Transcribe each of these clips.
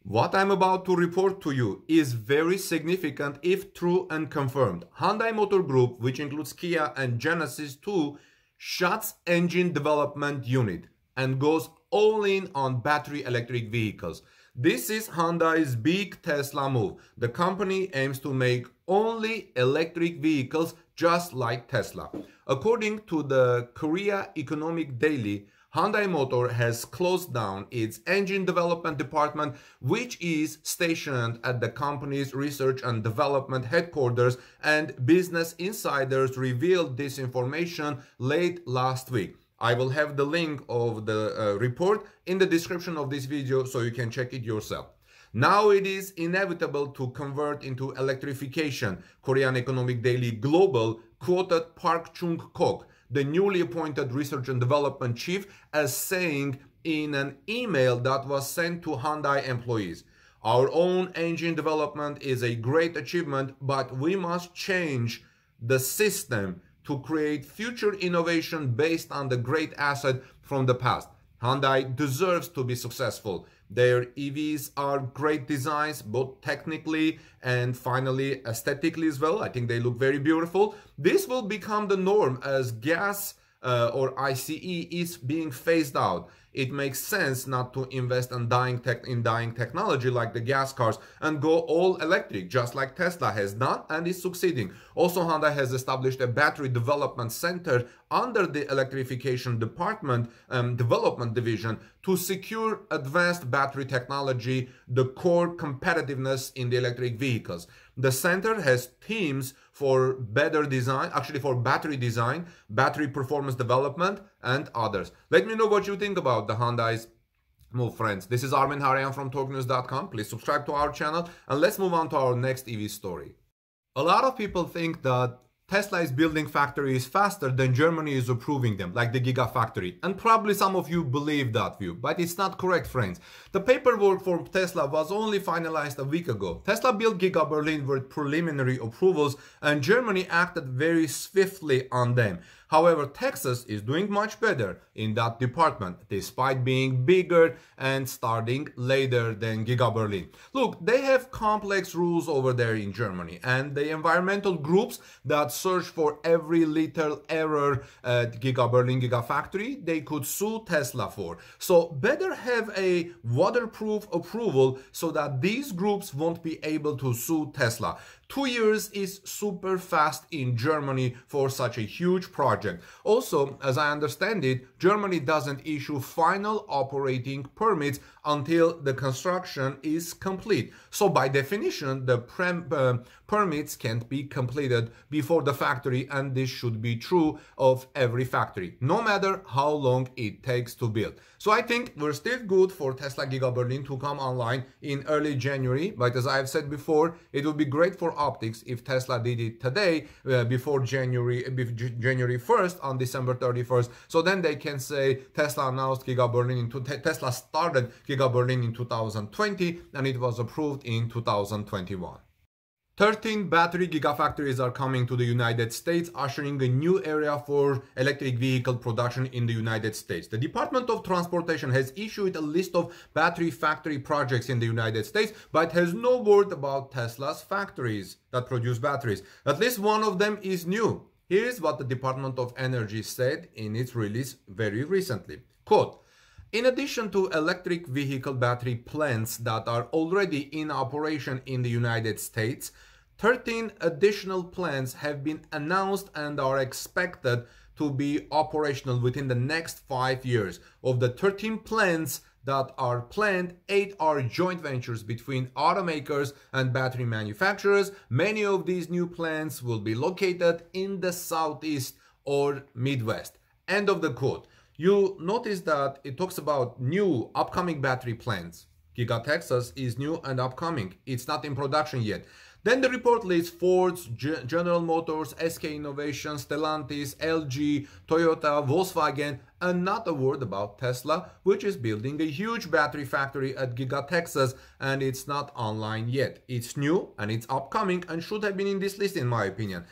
What I'm about to report to you is very significant if true and confirmed. Hyundai Motor Group, which includes Kia and Genesis too, shuts engine development unit and goes all in on battery electric vehicles. This is Hyundai's big Tesla move. The company aims to make only electric vehicles just like Tesla. According to the Korea Economic Daily, Hyundai Motor has closed down its engine development department, which is stationed at the company's research and development headquarters, and business insiders revealed this information late last week. I will have the link of the report in the description of this video so you can check it yourself. Now it is inevitable to convert into electrification. Korean Economic Daily Global quoted Park Chung-kok, the newly appointed research and development chief, as saying in an email that was sent to Hyundai employees, "Our own engine development is a great achievement, but we must change the system to create future innovation based on the great asset from the past. Hyundai deserves to be successful. Their EVs are great designs, both technically and finally aesthetically as well. I think they look very beautiful. This will become the norm as gas or ICE is being phased out. It makes sense not to invest in dying technology like the gas cars and go all electric, just like Tesla has done and is succeeding." Also, Hyundai has established a battery development center under the electrification department development division to secure advanced battery technology, the core competitiveness in the electric vehicles. The center has teams for better design, actually for battery design, battery performance development, and others. Let me know what you think about the Hyundai's move, friends. This is Armin Harayan from TalkNews.com. Please subscribe to our channel and let's move on to our next EV story. A lot of people think that Tesla is building factories faster than Germany is approving them, like the Giga factory. And probably some of you believe that view, but it's not correct, friends. The paperwork for Tesla was only finalized a week ago. Tesla built Giga Berlin with preliminary approvals and Germany acted very swiftly on them. However, Texas is doing much better in that department, despite being bigger and starting later than Giga Berlin. Look, they have complex rules over there in Germany, and the environmental groups that search for every little error at Giga Berlin Gigafactory, they could sue Tesla for. So better have a waterproof approval so that these groups won't be able to sue Tesla. 2 years is super fast in Germany for such a huge project. Also, as I understand it, Germany doesn't issue final operating permits until the construction is complete. So by definition, the permits can't be completed before the factory, and this should be true of every factory, no matter how long it takes to build. So I think we're still good for Tesla Giga Berlin to come online in early January, but as I've said before, it would be great for optics if Tesla did it today before January 1st on December 31st. So then they can say Tesla announced Giga Berlin Tesla started Giga Berlin in 2020 and it was approved in 2021. 13 battery gigafactories are coming to the United States, ushering a new era for electric vehicle production in the United States. The Department of Transportation has issued a list of battery factory projects in the United States, but has no word about Tesla's factories that produce batteries. At least one of them is new. Here's what the Department of Energy said in its release very recently. Quote, "In addition to electric vehicle battery plants that are already in operation in the United States, 13 additional plants have been announced and are expected to be operational within the next 5 years. Of the 13 plants that are planned, 8 are joint ventures between automakers and battery manufacturers. Many of these new plants will be located in the Southeast or Midwest." End of the quote. You notice that it talks about new upcoming battery plants. Giga Texas is new and upcoming. It's not in production yet. Then the report lists Ford, General Motors, SK Innovation, Stellantis, LG, Toyota, Volkswagen, and not a word about Tesla, which is building a huge battery factory at Giga Texas, and it's not online yet. It's new and it's upcoming and should have been in this list in my opinion.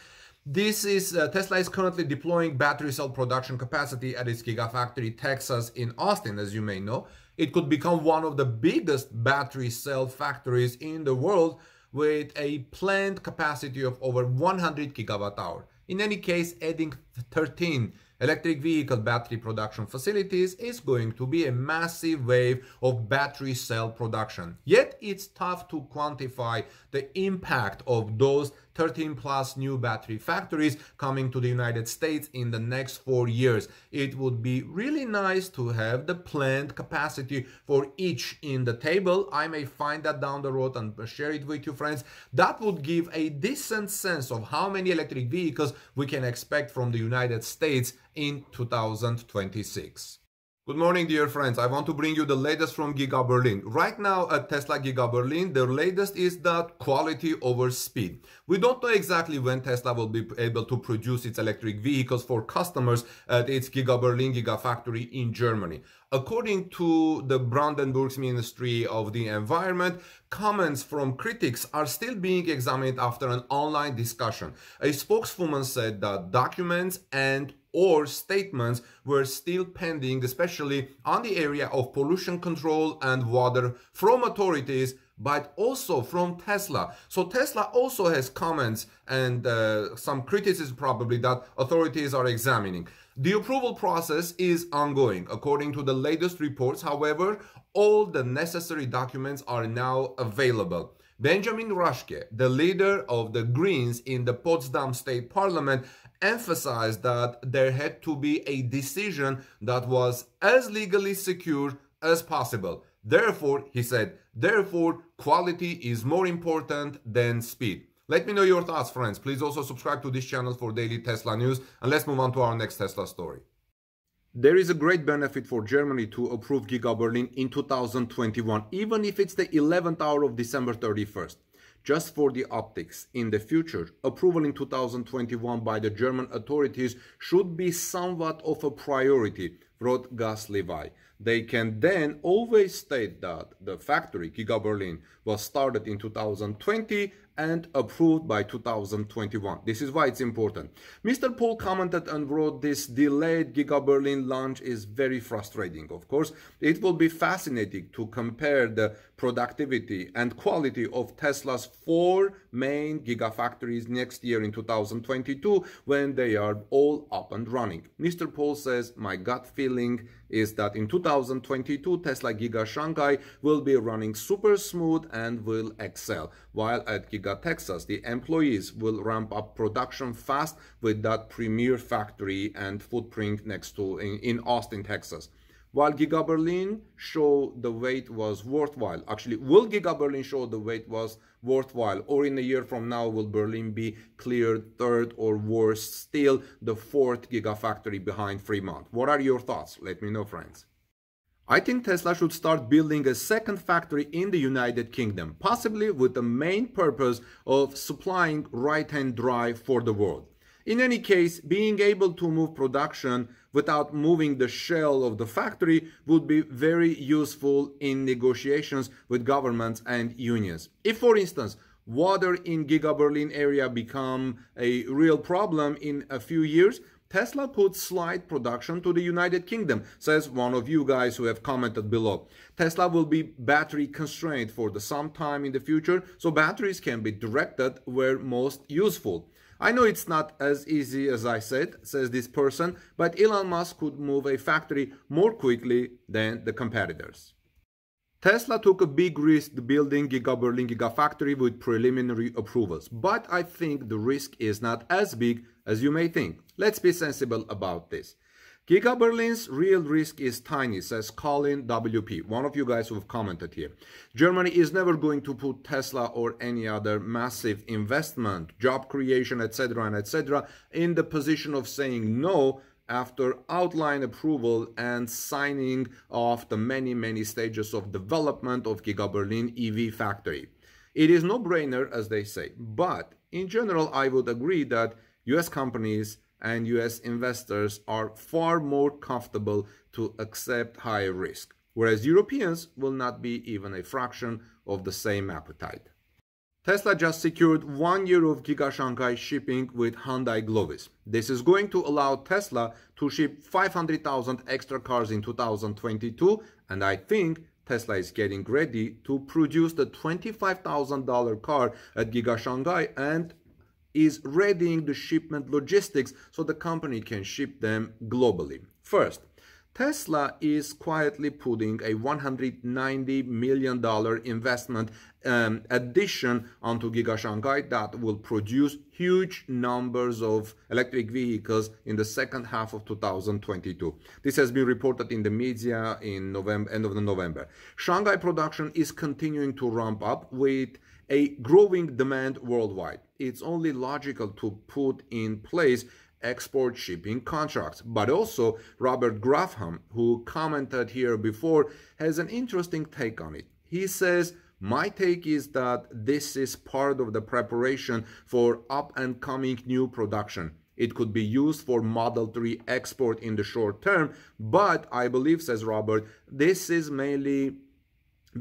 Tesla is currently deploying battery cell production capacity at its Gigafactory Texas in Austin, as you may know. It could become one of the biggest battery cell factories in the world with a planned capacity of over 100 gigawatt hour. In any case, adding 13 electric vehicle battery production facilities is going to be a massive wave of battery cell production. Yet it's tough to quantify the impact of those 13 plus new battery factories coming to the United States in the next 4 years. It would be really nice to have the planned capacity for each in the table. I may find that down the road and share it with you, friends. That would give a decent sense of how many electric vehicles we can expect from the United States in 2026. Good morning, dear friends. I want to bring you the latest from Giga Berlin. Right now at Tesla Giga Berlin, the latest is that quality over speed. We don't know exactly when Tesla will be able to produce its electric vehicles for customers at its Giga Berlin Gigafactory in Germany. According to the Brandenburg's Ministry of the Environment, comments from critics are still being examined after an online discussion. A spokeswoman said that documents and/or statements were still pending, especially on the area of pollution control and water from authorities, but also from Tesla. So Tesla also has comments and some criticism probably that authorities are examining. The approval process is ongoing. According to the latest reports, however, all the necessary documents are now available. Benjamin Raschke, the leader of the Greens in the Potsdam State Parliament, emphasized that there had to be a decision that was as legally secure as possible. Therefore, he said, quality is more important than speed. Let me know your thoughts, friends. Please also subscribe to this channel for daily Tesla news, and let's move on to our next Tesla story. There is a great benefit for Germany to approve Giga Berlin in 2021, even if it's the 11th hour of December 31st. Just for the optics, in the future, approval in 2021 by the German authorities should be somewhat of a priority, wrote Gus Levi. They can then always state that the factory, Giga Berlin, was started in 2020 and approved by 2021. This is why it's important. Mr. Paul commented and wrote, this delayed Giga Berlin launch is very frustrating. Of course, it will be fascinating to compare the productivity and quality of Tesla's 4 main gigafactories next year in 2022 when they are all up and running. Mr. Paul says, my gut feeling is that in 2022 Tesla Giga Shanghai will be running super smooth and will excel, while at Giga Texas the employees will ramp up production fast with that premier factory and footprint next to in Austin, Texas. While Giga Berlin show the wait was worthwhile. Actually, will Giga Berlin show the wait was worthwhile? Or in a year from now, will Berlin be cleared third or worse still, the 4th gigafactory behind Fremont? What are your thoughts? Let me know, friends. I think Tesla should start building a second factory in the United Kingdom, possibly with the main purpose of supplying right-hand drive for the world. In any case, being able to move production without moving the shell of the factory would be very useful in negotiations with governments and unions. If, for instance, water in Giga Berlin area become a real problem in a few years, Tesla could slide production to the United Kingdom, says one of you guys who have commented below. Tesla will be battery constrained for some time in the future, so batteries can be directed where most useful. I know it's not as easy as I said, says this person, but Elon Musk could move a factory more quickly than the competitors. Tesla took a big risk building Giga Berlin Gigafactory with preliminary approvals, but I think the risk is not as big as you may think. Let's be sensible about this. Giga Berlin's real risk is tiny, says Colin WP, one of you guys who have commented here. Germany is never going to put Tesla or any other massive investment, job creation, etc., in the position of saying no after outline approval and signing off the many stages of development of Giga Berlin EV factory. It is no-brainer, as they say, but in general I would agree that US companies and US investors are far more comfortable to accept higher risk, whereas Europeans will not be even a fraction of the same appetite. Tesla just secured 1 year of Giga Shanghai shipping with Hyundai Glovis. This is going to allow Tesla to ship 500,000 extra cars in 2022 And I think Tesla is getting ready to produce the $25,000 car at Giga Shanghai and is readying the shipment logistics so the company can ship them globally. First, Tesla is quietly putting a $190 million investment addition onto Giga Shanghai that will produce huge numbers of electric vehicles in the second half of 2022. This has been reported in the media in November, end of November. Shanghai production is continuing to ramp up with a growing demand worldwide. It's only logical to put in place export shipping contracts. But also Robert Grafham, who commented here before, has an interesting take on it. He says, my take is that this is part of the preparation for up and coming new production. It could be used for Model 3 export in the short term, but I believe, says Robert, this is mainly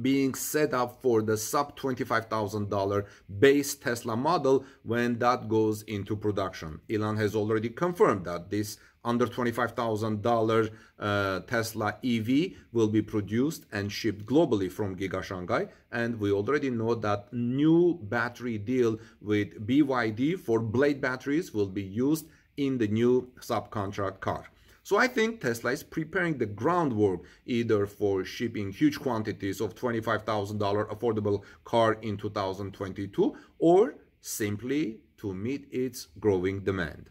being set up for the sub $25,000 base Tesla model when that goes into production. Elon has already confirmed that this under $25,000 Tesla EV will be produced and shipped globally from Giga Shanghai. And we already know that new battery deal with BYD for Blade batteries will be used in the new subcontract car. So I think Tesla is preparing the groundwork either for shipping huge quantities of $25,000 affordable car in 2022 or simply to meet its growing demand.